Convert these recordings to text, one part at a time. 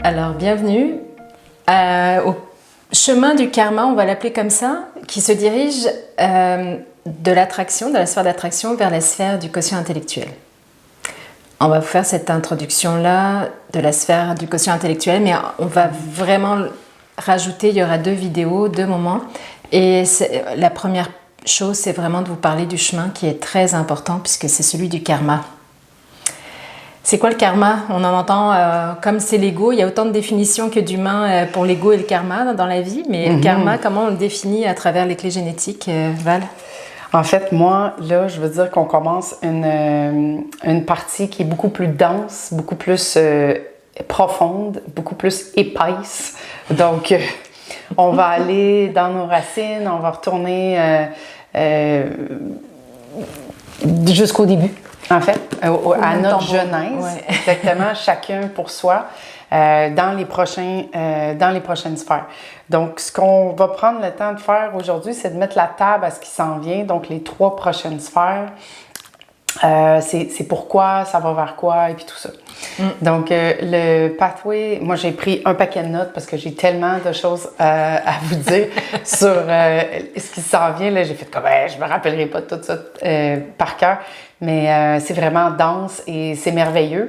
Alors bienvenue au chemin du karma, on va l'appeler comme ça, qui se dirige de l'attraction, de la sphère d'attraction vers la sphère du quotient intellectuel. On va vous faire cette introduction-là de la sphère du quotient intellectuel, mais on va vraiment rajouter, il y aura 2 vidéos, 2 moments. Et la première chose, c'est vraiment de vous parler du chemin qui est très important puisque c'est celui du karma. C'est quoi le karma? On en entend, comme c'est l'ego, il y a autant de définitions que d'humains pour l'ego et le karma dans la vie, mais le karma, comment on le définit à travers les clés génétiques, Val? En fait, moi, là, je veux dire qu'on commence une partie qui est beaucoup plus dense, beaucoup plus profonde, beaucoup plus épaisse. Donc, on va aller dans nos racines, on va retourner jusqu'au début. En fait, à notre genèse, ouais. Exactement, chacun pour soi, dans les prochaines sphères. Donc, ce qu'on va prendre le temps de faire aujourd'hui, c'est de mettre la table à ce qui s'en vient, donc les 3 prochaines sphères. C'est pourquoi, ça va vers quoi, et puis tout ça. Donc, le pathway, moi j'ai pris un paquet de notes parce que j'ai tellement de choses à vous dire sur ce qui s'en vient. Là, j'ai fait comme, je me rappellerai pas tout ça par cœur, mais c'est vraiment dense et c'est merveilleux.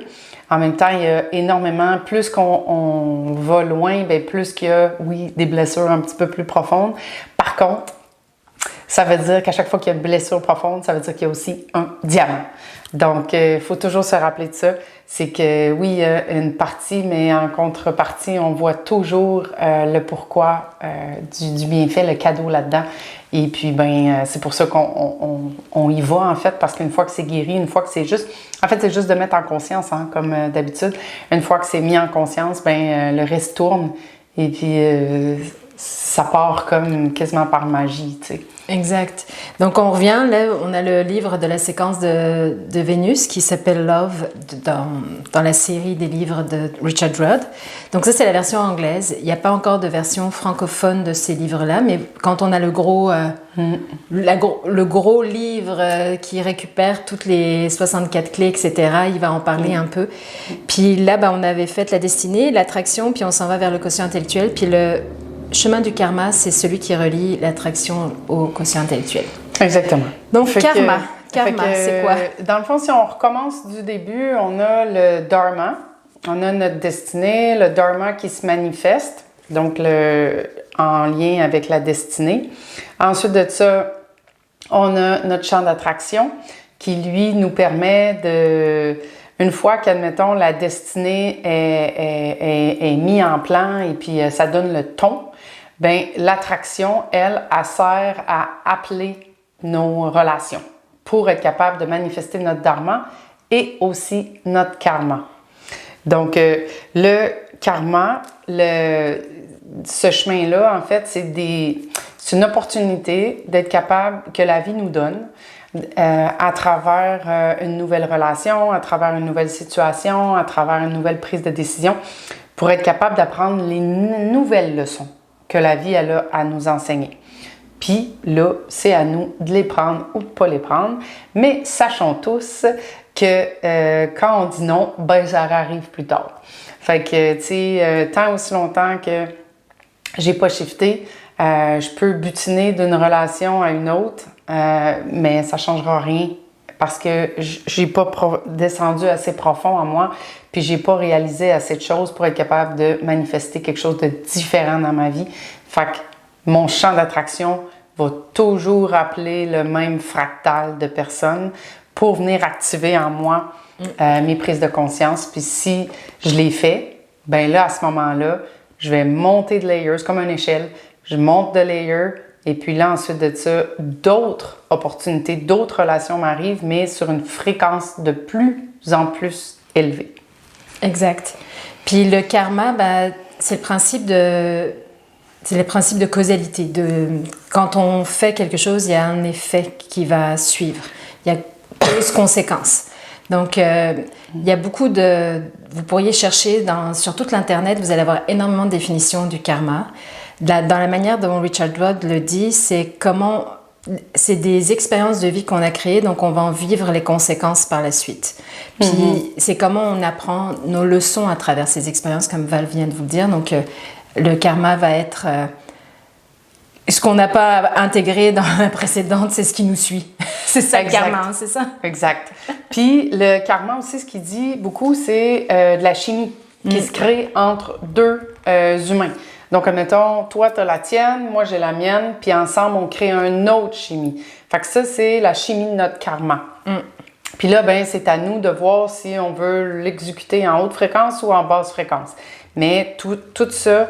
En même temps, il y a énormément, plus qu'on va loin, bien, plus qu'il y a, oui, des blessures un petit peu plus profondes. Par contre, ça veut dire qu'à chaque fois qu'il y a une blessure profonde, ça veut dire qu'il y a aussi un diamant. Donc, il faut toujours se rappeler de ça. C'est que oui, il y a une partie, mais en contrepartie, on voit toujours le pourquoi du bienfait, le cadeau là-dedans. Et puis, ben, c'est pour ça qu'on y va, en fait, parce qu'une fois que c'est guéri, une fois que c'est juste... En fait, c'est juste de mettre en conscience, hein, comme d'habitude. Une fois que c'est mis en conscience, ben, le reste tourne. Et puis, ça part comme quasiment par magie, tu sais. Exact. Donc on revient, là on a le livre de la séquence de Vénus qui s'appelle Love dans la série des livres de Richard Rudd. Donc ça c'est la version anglaise. Il n'y a pas encore de version francophone de ces livres-là, mais quand on a le gros livre qui récupère toutes les 64 clés, etc., il va en parler un peu. Puis là, on avait fait la destinée, l'attraction, puis on s'en va vers le quotient intellectuel, puis le chemin du karma, c'est celui qui relie l'attraction au quotient intellectuel. Exactement. Donc, karma, c'est quoi? Dans le fond, si on recommence du début, on a le dharma, on a notre destinée, le dharma qui se manifeste, donc en lien avec la destinée. Ensuite de ça, on a notre champ d'attraction qui, lui, nous permet de... Une fois qu'admettons la destinée est mise en plan et puis ça donne le ton, bien l'attraction, elle sert à appeler nos relations pour être capable de manifester notre dharma et aussi notre karma. Donc le karma, ce chemin-là, en fait, c'est une opportunité d'être capable, que la vie nous donne, à travers une nouvelle relation, à travers une nouvelle situation, à travers une nouvelle prise de décision, pour être capable d'apprendre les nouvelles leçons que la vie elle a à nous enseigner. Puis là, c'est à nous de les prendre ou de ne pas les prendre, mais sachons tous que quand on dit non, ben ça arrive plus tard. Fait que, tu sais, tant aussi longtemps que j'ai pas shifté, je peux butiner d'une relation à une autre, mais ça ne changera rien parce que j'ai pas descendu assez profond en moi, puis j'ai pas réalisé assez de choses pour être capable de manifester quelque chose de différent dans ma vie. Fait que mon champ d'attraction va toujours appeler le même fractal de personnes pour venir activer en moi mes prises de conscience. Puis si je les fais, ben là, à ce moment-là, je vais monter de layers comme une échelle. Je monte de layers. Et puis là, ensuite de ça, d'autres opportunités, d'autres relations m'arrivent, mais sur une fréquence de plus en plus élevée. Exact. Puis le karma, c'est le principe de causalité. Quand on fait quelque chose, il y a un effet qui va suivre. Il y a cause-conséquence. Donc, il y a beaucoup de... Vous pourriez chercher sur toute l'Internet, vous allez avoir énormément de définitions du karma. Dans la manière dont Richard Rudd le dit, c'est comment c'est des expériences de vie qu'on a créées, donc on va en vivre les conséquences par la suite. Puis c'est comment on apprend nos leçons à travers ces expériences, comme Val vient de vous le dire. Donc le karma va être... ce qu'on n'a pas intégré dans la précédente, c'est ce qui nous suit. C'est ça le karma, hein, c'est ça? Exact. Puis le karma aussi, ce qu'il dit beaucoup, c'est de la chimie qui se crée entre deux humains. Donc, admettons, toi, tu as la tienne, moi, j'ai la mienne, puis ensemble, on crée une autre chimie. Fait que ça, c'est la chimie de notre karma. Puis là, ben, c'est à nous de voir si on veut l'exécuter en haute fréquence ou en basse fréquence. Mais tout ça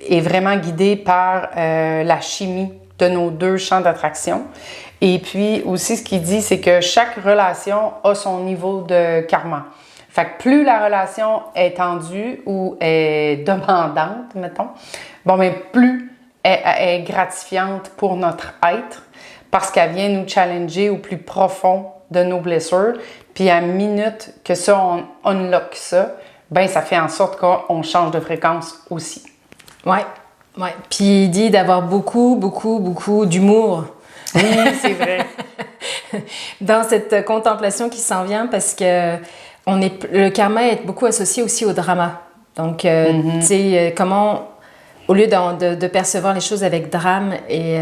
est vraiment guidé par la chimie de nos deux champs d'attraction. Et puis aussi, ce qu'il dit, c'est que chaque relation a son niveau de karma. Fait que plus la relation est tendue ou est demandante, mettons, bon, mais plus elle est gratifiante pour notre être parce qu'elle vient nous challenger au plus profond de nos blessures. Puis à minute que ça, on unlock ça, ben ça fait en sorte qu'on change de fréquence aussi. Ouais. Puis il dit d'avoir beaucoup d'humour. Oui, c'est vrai. Dans cette contemplation qui s'en vient, parce que le karma est beaucoup associé aussi au drama. Donc, tu sais, comment, au lieu de percevoir les choses avec drame et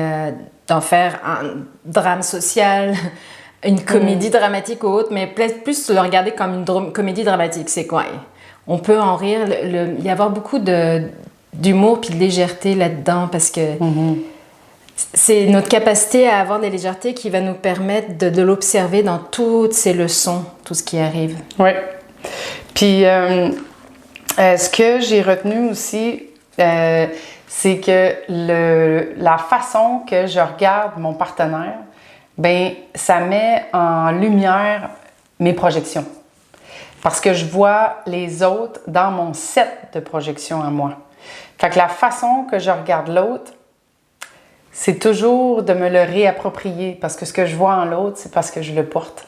d'en faire un drame social, une comédie dramatique ou autre, mais plus le regarder comme une comédie dramatique. C'est quoi? On peut en rire, il y avoir beaucoup d'humour puis de légèreté là-dedans, parce que c'est notre capacité à avoir de la légèreté qui va nous permettre de l'observer dans toutes ces leçons, tout ce qui arrive. Oui. Puis, ce que j'ai retenu aussi, c'est que la façon que je regarde mon partenaire, ben ça met en lumière mes projections. Parce que je vois les autres dans mon set de projections à moi. Fait que la façon que je regarde l'autre, c'est toujours de me le réapproprier, parce que ce que je vois en l'autre, c'est parce que je le porte.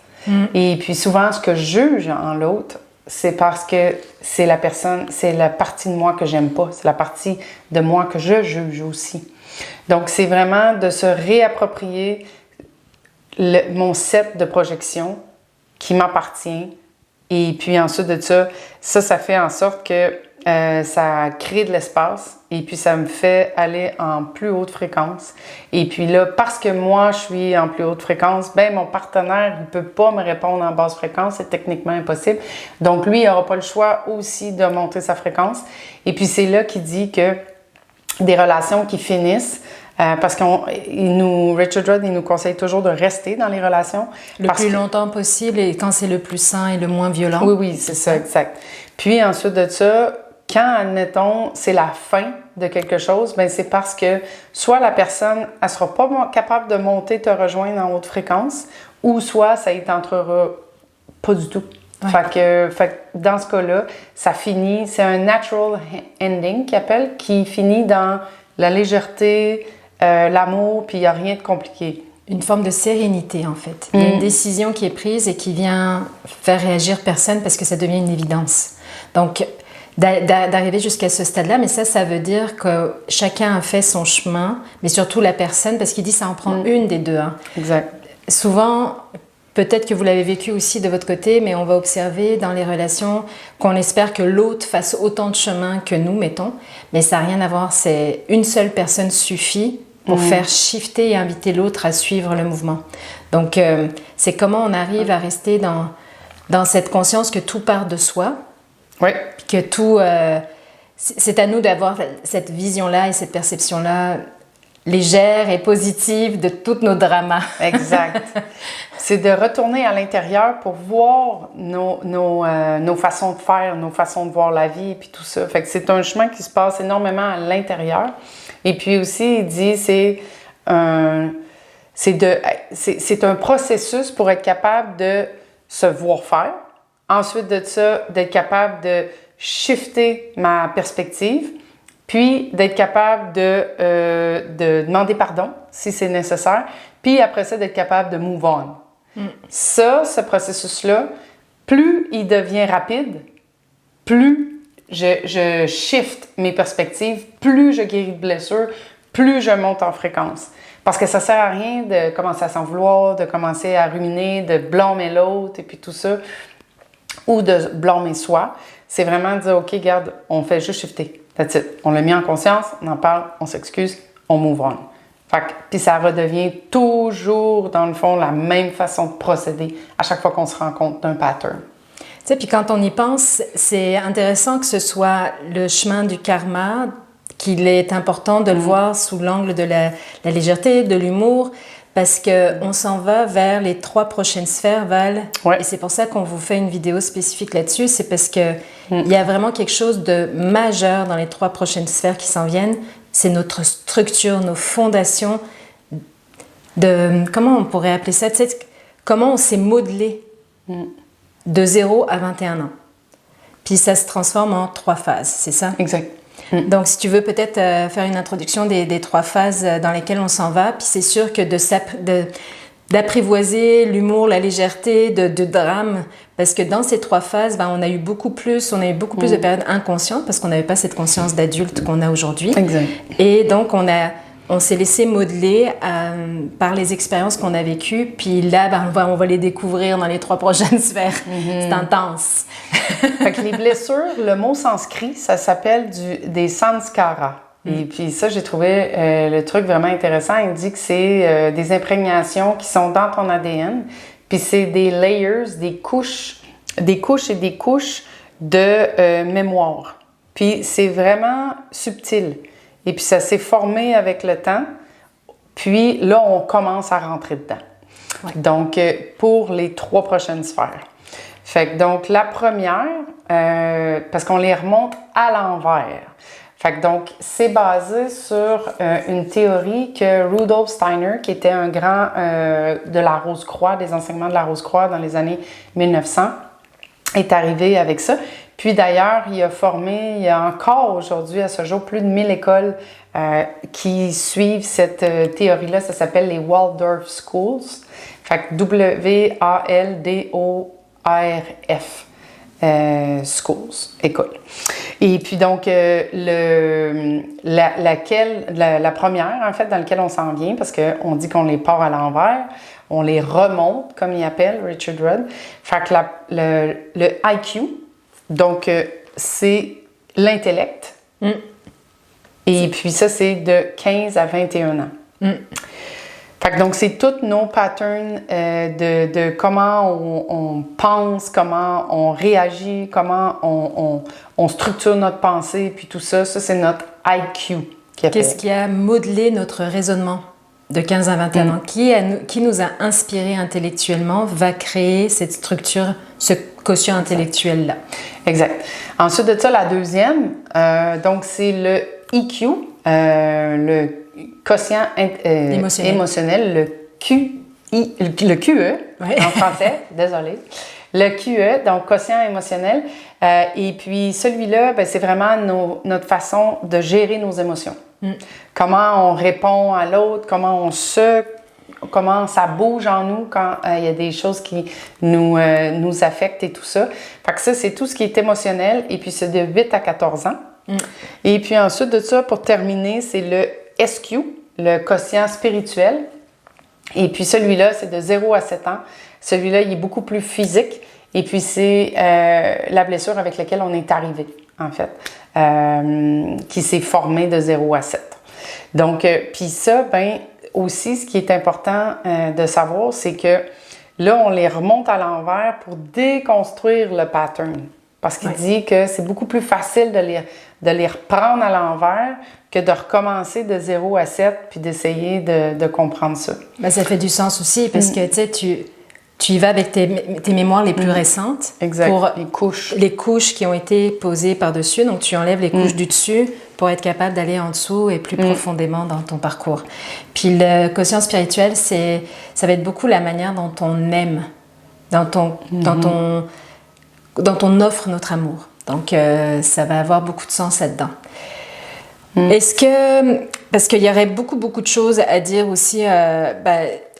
Et puis souvent, ce que je juge en l'autre, c'est parce que c'est la partie de moi que j'aime pas, c'est la partie de moi que je juge aussi. Donc, c'est vraiment de se réapproprier mon set de projection qui m'appartient. Et puis ensuite de ça fait en sorte que ça crée de l'espace et puis ça me fait aller en plus haute fréquence. Et puis là, parce que moi, je suis en plus haute fréquence, ben mon partenaire, il peut pas me répondre en basse fréquence, c'est techniquement impossible. Donc lui, il aura pas le choix aussi de monter sa fréquence. Et puis c'est là qu'il dit que des relations qui finissent, parce Richard Rudd, il nous conseille toujours de rester dans les relations. Le plus longtemps possible et quand c'est le plus sain et le moins violent. Oui, c'est ça, exact. Puis ensuite de ça, quand, admettons, c'est la fin de quelque chose, ben c'est parce que soit la personne, elle sera pas capable de monter, te rejoindre en haute fréquence, ou soit ça y tentera pas du tout. Ouais. Fait que dans ce cas-là, ça finit, c'est un natural ending qu'il appelle, qui finit dans la légèreté, l'amour, puis il n'y a rien de compliqué. Une forme de sérénité, en fait. Il y a une décision qui est prise et qui vient faire réagir personne parce que ça devient une évidence. Donc, d'arriver jusqu'à ce stade-là, mais ça veut dire que chacun a fait son chemin, mais surtout la personne, parce qu'il dit que ça en prend une des deux. Hein. Exact. Souvent, peut-être que vous l'avez vécu aussi de votre côté, mais on va observer dans les relations qu'on espère que l'autre fasse autant de chemin que nous, mettons, mais ça n'a rien à voir. C'est une seule personne suffit pour faire shifter et inviter l'autre à suivre le mouvement. Donc, c'est comment on arrive à rester dans cette conscience que tout part de soi. Oui. Que tout... c'est à nous d'avoir cette vision-là et cette perception-là légère et positive de tous nos dramas. Exact. C'est de retourner à l'intérieur pour voir nos façons de faire, nos façons de voir la vie et puis tout ça. Fait que c'est un chemin qui se passe énormément à l'intérieur. Et puis aussi, il dit, c'est un processus pour être capable de se voir faire. Ensuite de ça, d'être capable de shifter ma perspective, puis d'être capable de demander pardon si c'est nécessaire, puis après ça, d'être capable de move on. Ça, ce processus-là, plus il devient rapide, plus je shift mes perspectives, plus je guéris de blessures, plus je monte en fréquence. Parce que ça sert à rien de commencer à s'en vouloir, de commencer à ruminer, de blâmer l'autre et puis tout ça, ou de blâmer soi. C'est vraiment de dire, OK, regarde, on fait juste shifter. That's it. On l'a mis en conscience, on en parle, on s'excuse, on move on. Fait que, puis ça redevient toujours, dans le fond, la même façon de procéder à chaque fois qu'on se rend compte d'un pattern. Tu sais, puis quand on y pense, c'est intéressant que ce soit le chemin du karma, qu'il est important de le voir sous l'angle de la légèreté, de l'humour, parce qu'on s'en va vers les 3 prochaines sphères, Val. Ouais. Et c'est pour ça qu'on vous fait une vidéo spécifique là-dessus. C'est parce qu'il y a vraiment quelque chose de majeur dans les 3 prochaines sphères qui s'en viennent. C'est notre structure, nos fondations, comment on pourrait appeler ça, tu sais, comment on s'est modelé de 0 à 21 ans. Puis ça se transforme en 3 phases, c'est ça? Exact. Donc, si tu veux peut-être faire une introduction des 3 phases dans lesquelles on s'en va, puis c'est sûr que d'apprivoiser l'humour, la légèreté, de drame, parce que dans ces 3 phases, on a eu beaucoup plus de périodes inconscientes, parce qu'on n'avait pas cette conscience d'adulte qu'on a aujourd'hui. Exact. Et donc, on s'est laissé modeler par les expériences qu'on a vécues, puis là, on va les découvrir dans les 3 prochaines sphères. C'est intense. Fait que les blessures, le mot sanskrit, ça s'appelle des sanskaras. Et puis ça, j'ai trouvé le truc vraiment intéressant. Il dit que c'est des imprégnations qui sont dans ton ADN. Puis c'est des layers, des couches et des couches de mémoire. Puis c'est vraiment subtil. Et puis ça s'est formé avec le temps. Puis là, on commence à rentrer dedans. Ouais. Donc, pour les 3 prochaines sphères. Fait que donc, la première, parce qu'on les remonte à l'envers. Fait que donc, c'est basé sur une théorie que Rudolf Steiner, qui était un grand de la Rose-Croix, des enseignements de la Rose-Croix dans les années 1900, est arrivé avec ça. Puis d'ailleurs, il y a encore aujourd'hui, à ce jour, plus de 1000 écoles qui suivent cette théorie-là. Ça s'appelle les Waldorf Schools. Fait que W-A-L-D-O-R-F. Schools, école. Et puis donc, la première, en fait, dans laquelle on s'en vient, parce qu'on dit qu'on les part à l'envers, on les remonte, comme il appelle Richard Rudd. Fait que le IQ, donc, c'est l'intellect. Et puis ça, c'est de 15 à 21 ans. Fait que donc, c'est tous nos patterns de comment on pense, comment on réagit, comment on structure notre pensée, puis tout ça. Ça, c'est notre IQ. Qu'est-ce qui a modelé notre raisonnement de 15 à 21 ans? Qui nous a inspiré intellectuellement va créer cette structure, ce quotient intellectuel-là. Exact. Ensuite de ça, la deuxième, donc c'est le EQ, le quotient émotionnel, le QE, en français, désolé. Le QE, donc quotient émotionnel. Et puis celui-là, c'est vraiment notre façon de gérer nos émotions. Comment on répond à l'autre, comment ça bouge en nous quand il y a des choses qui nous affectent et tout ça. Fait que ça, c'est tout ce qui est émotionnel. Et puis c'est de 8 à 14 ans. Et puis ensuite de ça, pour terminer, c'est le SQ, le quotient spirituel. Et puis celui-là, c'est de 0 à 7 ans. Celui-là, il est beaucoup plus physique. Et puis c'est la blessure avec laquelle on est arrivé, en fait, qui s'est formée de 0 à 7. Donc, puis ça, aussi, ce qui est important de savoir, c'est que là, on les remonte à l'envers pour déconstruire le pattern. Parce qu'il dit que c'est beaucoup plus facile de les reprendre à l'envers que de recommencer de 0 à 7 puis d'essayer de comprendre ça. Ça fait du sens aussi parce que tu y vas avec tes mémoires les plus récentes. Exact. Pour les couches qui ont été posées par-dessus. Donc, tu enlèves les couches du dessus pour être capable d'aller en dessous et plus profondément dans ton parcours. Puis le quotient spirituel, ça va être beaucoup la manière dont on aime, dont on offre notre amour. Donc, ça va avoir beaucoup de sens là-dedans. Est-ce que... Parce qu'il y aurait beaucoup de choses à dire aussi.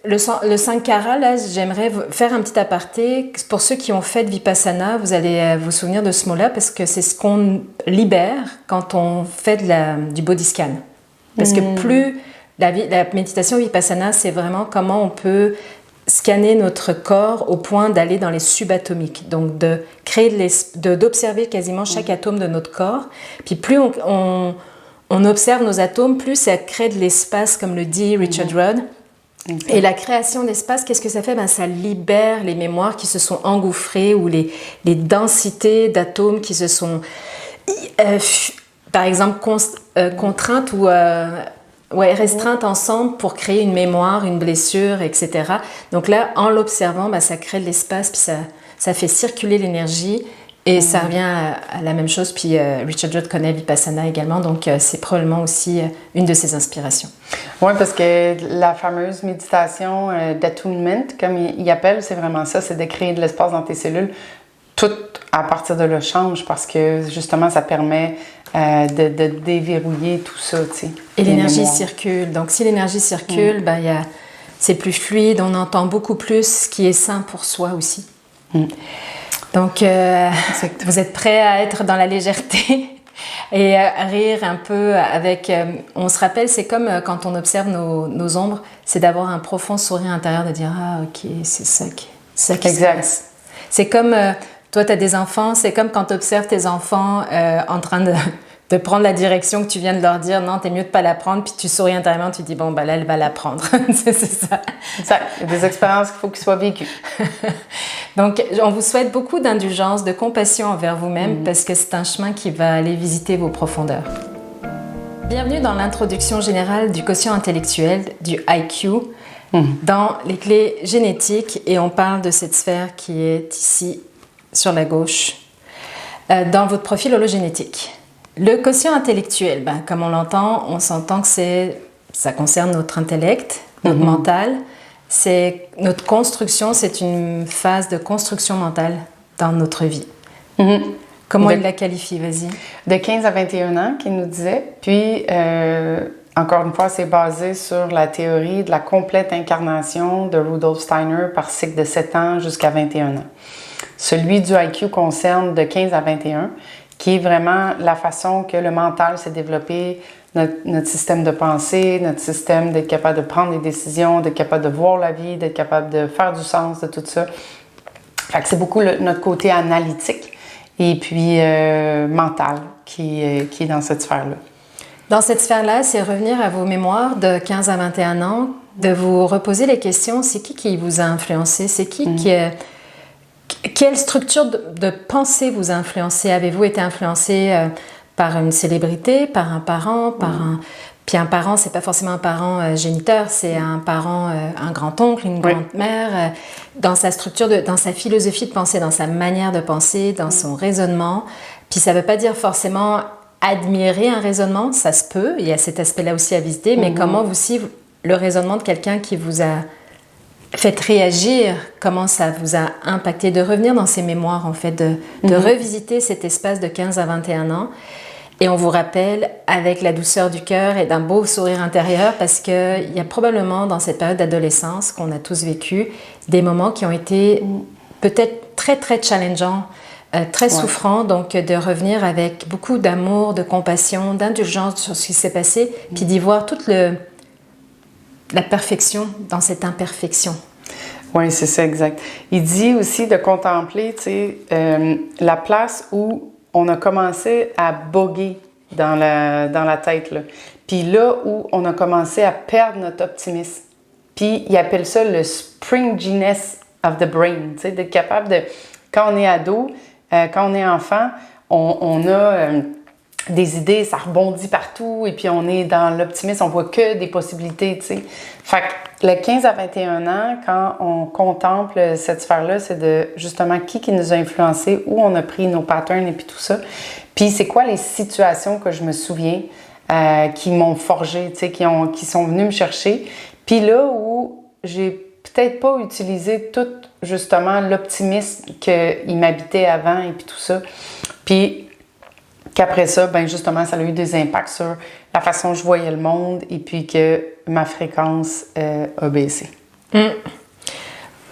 Le Sankara, là, j'aimerais faire un petit aparté. Pour ceux qui ont fait de Vipassana, vous allez vous souvenir de ce mot-là parce que c'est ce qu'on libère quand on fait du body scan. Parce que plus La méditation Vipassana, c'est vraiment comment on peut scanner notre corps au point d'aller dans les subatomiques, donc de créer d'observer quasiment chaque atome de notre corps. Puis plus on observe nos atomes, plus ça crée de l'espace, comme le dit Richard Rudd. Et la création d'espace, qu'est-ce que ça fait? Ça libère les mémoires qui se sont engouffrées ou les densités d'atomes qui se sont, par exemple, contraintes ou restreintes ensemble pour créer une mémoire, une blessure, etc. Donc là, en l'observant, ça crée de l'espace, puis ça fait circuler l'énergie. Et ça revient à la même chose. Puis Richard Rudd connaît Vipassana également, donc c'est probablement aussi une de ses inspirations. Oui, parce que la fameuse méditation d'attunement, comme il appelle, c'est vraiment ça, c'est de créer de l'espace dans tes cellules. Tout à partir de là change parce que justement, ça permet de déverrouiller tout ça, tu sais. Et l'énergie circule. Donc si l'énergie circule, c'est plus fluide, on entend beaucoup plus, ce qui est sain pour soi aussi. Donc, vous êtes prêts à être dans la légèreté et à rire un peu avec... on se rappelle, c'est comme quand on observe nos ombres, c'est d'avoir un profond sourire intérieur, de dire « Ah, ok, c'est ça qui se passe. » C'est comme, toi, tu as des enfants, c'est comme quand tu observes tes enfants en train de prendre la direction que tu viens de leur dire. Non, t'es mieux de pas la prendre, puis tu souris intérieurement, tu te dis, bon, là, elle va la prendre. c'est ça. Exact. Il y a des expériences qu'il faut qu'ils soient vécues. Donc, on vous souhaite beaucoup d'indulgence, de compassion envers vous-même, parce que c'est un chemin qui va aller visiter vos profondeurs. Bienvenue dans l'introduction générale du quotient intellectuel, du IQ, dans les clés génétiques, et on parle de cette sphère qui est ici, sur la gauche, dans votre profil hologénétique. Le quotient intellectuel, comme on l'entend, on s'entend que ça concerne notre intellect, notre mental. C'est notre construction, c'est une phase de construction mentale dans notre vie. Comment il la qualifie, vas-y? De 15 à 21 ans, qu'il nous disait. Puis, encore une fois, c'est basé sur la théorie de la complète incarnation de Rudolf Steiner par cycle de 7 ans jusqu'à 21 ans. Celui du IQ concerne de 15 à 21, qui est vraiment la façon que le mental s'est développé, notre système de pensée, notre système d'être capable de prendre des décisions, d'être capable de voir la vie, d'être capable de faire du sens de tout ça. Fait que c'est beaucoup notre côté analytique et puis mental qui est dans cette sphère-là. Dans cette sphère-là, c'est revenir à vos mémoires de 15 à 21 ans, de vous reposer les questions, c'est qui vous a influencé? C'est qui quelle structure de pensée vous a influencé? Avez-vous été influencé par une célébrité, par un parent, Puis un parent, c'est pas forcément un parent géniteur, c'est un parent, un grand-oncle, une grand-mère, dans sa structure, dans sa philosophie de pensée, dans sa manière de penser, dans son raisonnement. Puis ça veut pas dire forcément admirer un raisonnement, ça se peut, il y a cet aspect-là aussi à visiter, mais comment aussi le raisonnement de quelqu'un qui vous a fait réagir, comment ça vous a impacté, de revenir dans ses mémoires en fait, de revisiter cet espace de 15 à 21 ans. Et on vous rappelle avec la douceur du cœur et d'un beau sourire intérieur parce qu'il y a probablement dans cette période d'adolescence qu'on a tous vécu des moments qui ont été peut-être très très challengeants, très souffrants, donc de revenir avec beaucoup d'amour, de compassion, d'indulgence sur ce qui s'est passé, puis d'y voir toute la perfection dans cette imperfection. Oui, c'est ça, exact. Il dit aussi de contempler, tu sais, la place où on a commencé à boguer dans la tête, là. Puis là où on a commencé à perdre notre optimisme. Puis il appelle ça le springiness of the brain, tu sais, d'être capable de... Quand on est ado, quand on est enfant, on a... des idées, ça rebondit partout et puis on est dans l'optimisme, on voit que des possibilités, tu sais. Fait que le 15 à 21 ans, quand on contemple cette sphère-là, c'est de justement qui nous a influencés, où on a pris nos patterns et puis tout ça. Puis c'est quoi les situations que je me souviens qui m'ont forgé, tu sais, qui sont venues me chercher. Puis là où j'ai peut-être pas utilisé tout justement l'optimisme qu'il m'habitait avant et puis tout ça. Puis qu'après ça, ben justement, ça a eu des impacts sur la façon dont je voyais le monde et puis que ma fréquence a baissé.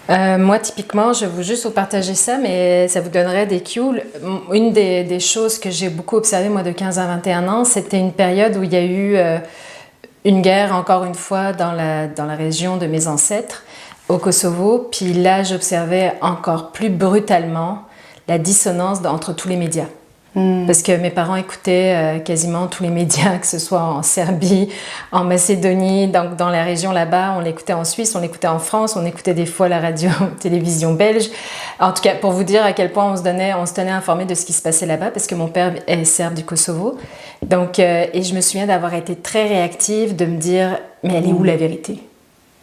Moi, typiquement, je veux juste vous partager ça, mais ça vous donnerait des cues. Une des choses que j'ai beaucoup observées, moi, de 15 à 21 ans, c'était une période où il y a eu une guerre, encore une fois, dans la région de mes ancêtres, au Kosovo. Puis là, j'observais encore plus brutalement la dissonance entre tous les médias. Parce que mes parents écoutaient quasiment tous les médias, que ce soit en Serbie, en Macédonie, dans la région là-bas. On l'écoutait en Suisse, on l'écoutait en France, on écoutait des fois la radio-télévision belge. En tout cas, pour vous dire à quel point on se tenait informés de ce qui se passait là-bas, parce que mon père est serbe du Kosovo. Donc, et je me souviens d'avoir été très réactive, de me dire, mais elle est où la vérité?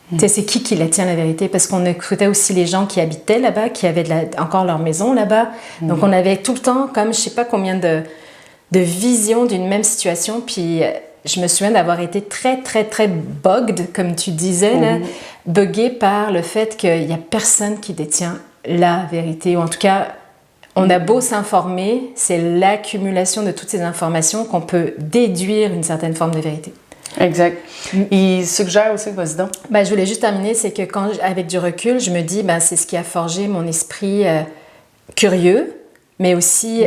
Tu sais, c'est qui la tient, la vérité? Parce qu'on écoutait aussi les gens qui habitaient là-bas, qui avaient encore leur maison là-bas. Donc, on avait tout le temps, comme je sais pas combien de visions d'une même situation. Puis, je me souviens d'avoir été très, très, très bugged, comme tu disais, là, buggée par le fait qu'il n'y a personne qui détient la vérité. Ou en tout cas, on a beau s'informer, c'est l'accumulation de toutes ces informations qu'on peut déduire une certaine forme de vérité. Exact. Il suggère aussi, vas-y donc. Ben, je voulais juste terminer, c'est que quand, avec du recul, je me dis, ben, c'est ce qui a forgé mon esprit curieux, mais aussi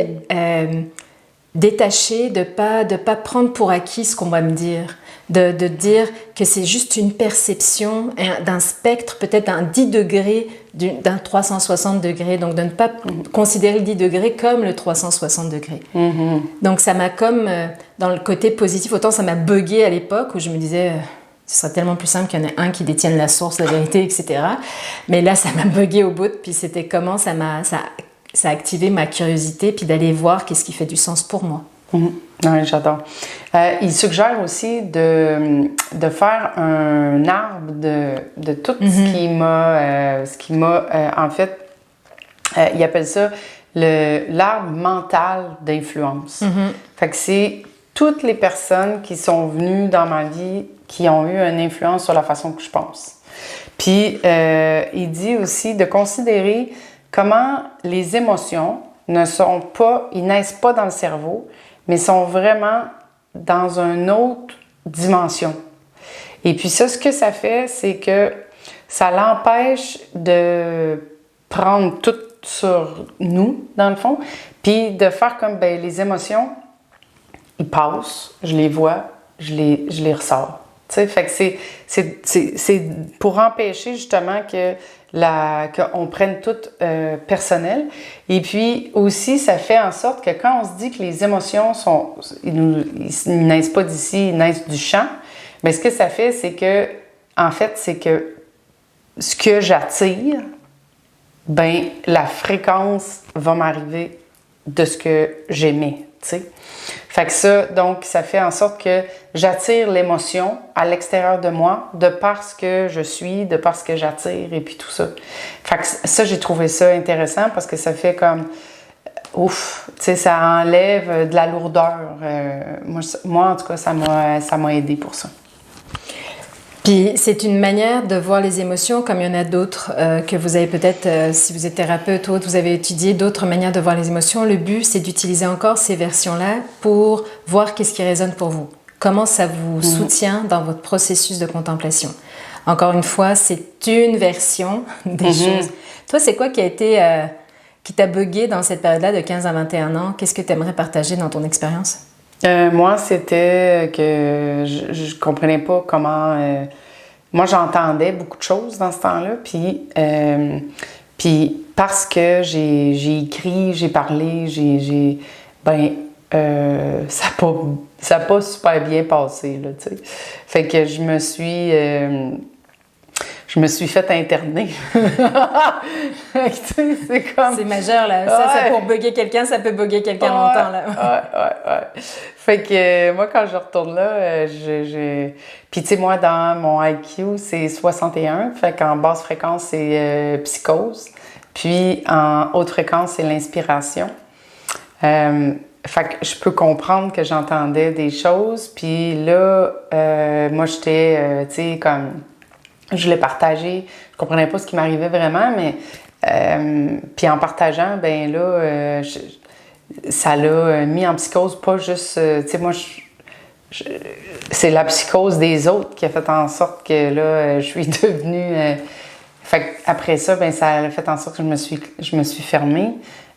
détaché de pas prendre pour acquis ce qu'on va me dire, de dire que c'est juste une perception d'un spectre, peut-être d'un 10 degrés, d'un 360 degrés, donc de ne pas considérer le 10 degrés comme le 360 degrés. Donc ça m'a comme, dans le côté positif, autant ça m'a buggé à l'époque où je me disais, ce serait tellement plus simple qu'il y en ait un qui détienne la source, la vérité, etc. Mais là, ça m'a buggé au bout, puis c'était comment ça a activé ma curiosité, puis d'aller voir qu'est-ce qui fait du sens pour moi. Oui, j'adore. Il suggère aussi de faire un arbre de tout ce qui m'a en fait, il appelle ça l'arbre mental d'influence. Fait que c'est toutes les personnes qui sont venues dans ma vie qui ont eu une influence sur la façon que je pense. Puis, il dit aussi de considérer comment les émotions ils naissent pas dans le cerveau, mais sont vraiment dans une autre dimension. Et puis ça, ce que ça fait, c'est que ça l'empêche de prendre tout sur nous, dans le fond, puis de faire comme, ben les émotions, ils passent, je les vois, je les ressors. Tu sais, fait que c'est pour empêcher justement qu'on prenne tout personnel. Et puis aussi, ça fait en sorte que quand on se dit que les émotions ils naissent pas d'ici, ils naissent du champ, bien, ce que ça fait, c'est que, en fait, c'est que ce que j'attire, ben la fréquence va m'arriver de ce que j'aimais, tu sais. Fait que ça, donc, ça fait en sorte que j'attire l'émotion à l'extérieur de moi, de parce que je suis, de parce que j'attire, et puis tout ça. Fait que ça, j'ai trouvé ça intéressant parce que ça fait ouf, tu sais, ça enlève de la lourdeur. Moi, en tout cas, ça m'a aidé pour ça. Puis c'est une manière de voir les émotions, comme il y en a d'autres que vous avez peut-être, si vous êtes thérapeute ou autre, vous avez étudié d'autres manières de voir les émotions. Le but, c'est d'utiliser encore ces versions-là pour voir qu'est-ce qui résonne pour vous. Comment ça vous soutient dans votre processus de contemplation. Encore une fois, c'est une version des choses. Toi, c'est quoi qui t'a bugué dans cette période-là de 15 à 21 ans? Qu'est-ce que tu aimerais partager dans ton expérience? Moi, c'était que je comprenais pas comment... moi, j'entendais beaucoup de choses dans ce temps-là, puis parce que j'ai écrit, j'ai parlé, ça a pas super bien passé, là, tu sais. Fait que je me suis fait interner. C'est comme... C'est majeur, là. Ça, pour bugger quelqu'un, ça peut bugger quelqu'un longtemps, là. Ouais. Fait que moi, quand je retourne là, Puis, tu sais, moi, dans mon IQ, c'est 61. Fait qu'en basse fréquence, c'est psychose. Puis, en haute fréquence, c'est l'inspiration. Fait que je peux comprendre que j'entendais des choses. Puis là, moi, j'étais, tu sais, comme... Je voulais partager. Je comprenais pas ce qui m'arrivait vraiment, mais... puis en partageant, ben là, ça l'a mis en psychose, pas juste... tu sais, moi, c'est la psychose des autres qui a fait en sorte que là, je suis devenue... fait après ça, ben ça a fait en sorte que je me suis fermée.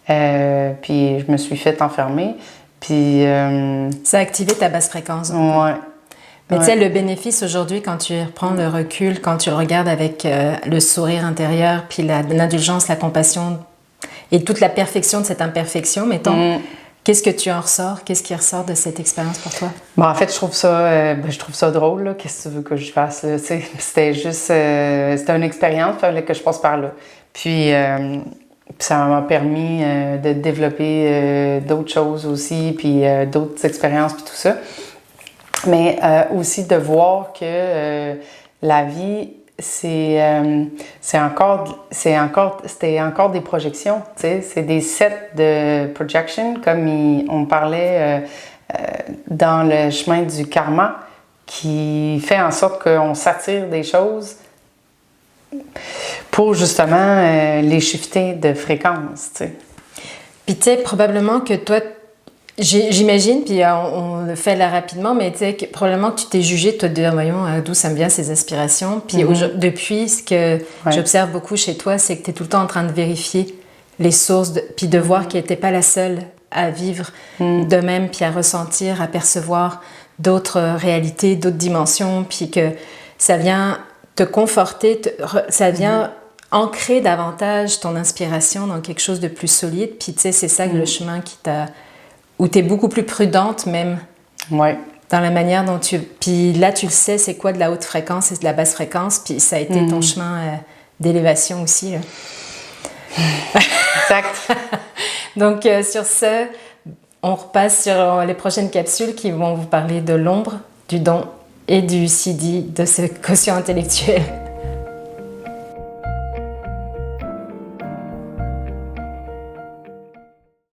Puis je me suis fait enfermer. Puis... ça a activé ta basse fréquence. Ouais. Mais tu sais, le bénéfice aujourd'hui, quand tu reprends le recul, quand tu le regardes avec le sourire intérieur, puis l'indulgence, la compassion et toute la perfection de cette imperfection, mettons, qu'est-ce que tu en ressors? Qu'est-ce qui ressort de cette expérience pour toi? Bon, en fait, je trouve ça drôle, là. Qu'est-ce que tu veux que je fasse, là? Tu sais, c'était juste... c'était une expérience, il fallait que je passe par là. Puis ça m'a permis de développer d'autres choses aussi, puis d'autres expériences, puis tout ça. Mais aussi de voir que la vie, c'était encore des projections, tu sais, c'est des sets de projection, comme on parlait dans le chemin du karma, qui fait en sorte qu'on s'attire des choses pour justement les shifter de fréquence, tu sais. Puis tu sais, probablement que toi, j'imagine, puis on le fait là rapidement, mais tu sais, probablement que tu t'es jugé, toi, de dire, voyons, d'où ça me vient ces aspirations. Puis depuis, ce que j'observe beaucoup chez toi, c'est que tu es tout le temps en train de vérifier les sources, puis de voir qu'elle n'était pas la seule à vivre de même, puis à ressentir, à percevoir d'autres réalités, d'autres dimensions, puis que ça vient te conforter, ça vient ancrer davantage ton inspiration dans quelque chose de plus solide. Puis tu sais, c'est ça que le chemin qui t'a... où tu es beaucoup plus prudente même dans la manière dont tu... Puis là, tu le sais, c'est quoi de la haute fréquence et de la basse fréquence, puis ça a été ton chemin d'élévation aussi. Là. Exact. Donc, sur ce, on repasse sur les prochaines capsules qui vont vous parler de l'ombre, du don et du CD, de ce quotient intellectuel.